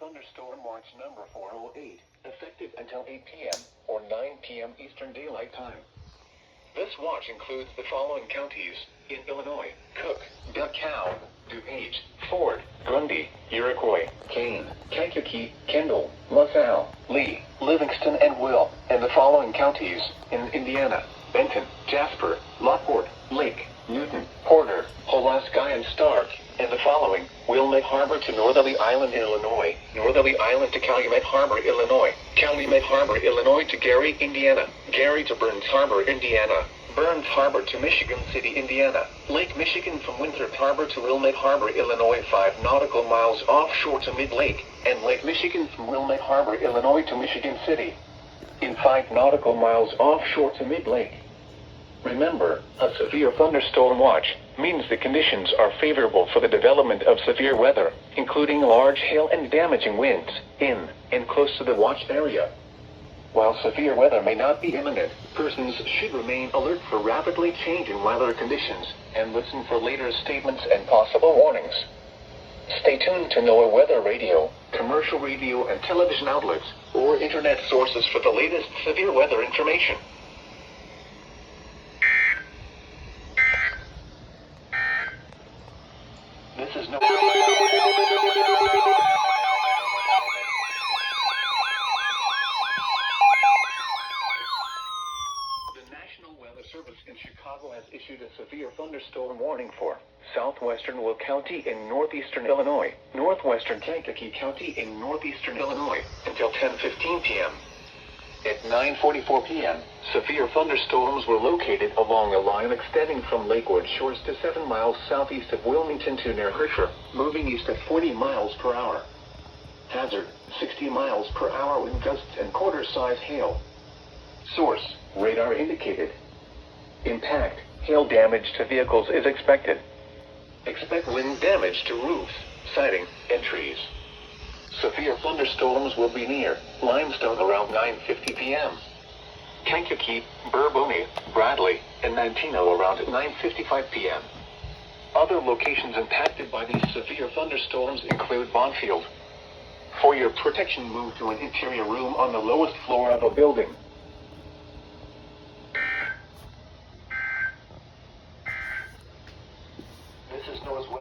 Thunderstorm Watch number 408, effective until 8 p.m. or 9 p.m. Eastern Daylight Time. This watch includes the following counties in Illinois: Cook, DeKalb, DuPage, Ford, Grundy, Iroquois, Kane, Kankakee, Kendall, LaSalle, Lee, Livingston, and Will, and the following counties in Indiana: Benton, Jasper, Lockport, Lake, Newton, Porter, Pulaski, and Stark, and the following: Wilmette Harbor to Northerly Island, Illinois, Northerly Island to Calumet Harbor, Illinois, Calumet Harbor, Illinois to Gary, Indiana, Gary to Burns Harbor, Indiana, Burns Harbor to Michigan City, Indiana, Lake Michigan from Winthrop Harbor to Wilmette Harbor, Illinois 5 nautical miles offshore to Mid-Lake, and Lake Michigan from Wilmette Harbor, Illinois to Michigan City, in 5 nautical miles offshore to Mid-Lake. Remember, a severe thunderstorm watch means the conditions are favorable for the development of severe weather, including large hail and damaging winds, in and close to the watch area. While severe weather may not be imminent, persons should remain alert for rapidly changing weather conditions and listen for later statements and possible warnings. Stay tuned to NOAA weather radio, commercial radio and television outlets, or internet sources for the latest severe weather information. This is no. The National Weather Service in Chicago has issued a severe thunderstorm warning for southwestern Will County in northeastern Illinois, northwestern Kankakee County in northeastern Illinois, until 10:15 p.m. At 9:44 p.m., severe thunderstorms were located along a line extending from Lakewood Shores to 7 miles southeast of Wilmington to near Herscher, moving east at 40 miles per hour. Hazard: 60 miles per hour wind gusts and quarter-size hail. Source: radar indicated. Impact: hail damage to vehicles is expected. Expect wind damage to roofs, siding, and trees. Severe thunderstorms will be near Limestone around 9:50 p.m. Kankakee, Bourbonnais, Bradley, and Manteno around 9:55 p.m. Other locations impacted by these severe thunderstorms include Bonfield. For your protection, move to an interior room on the lowest floor of a building.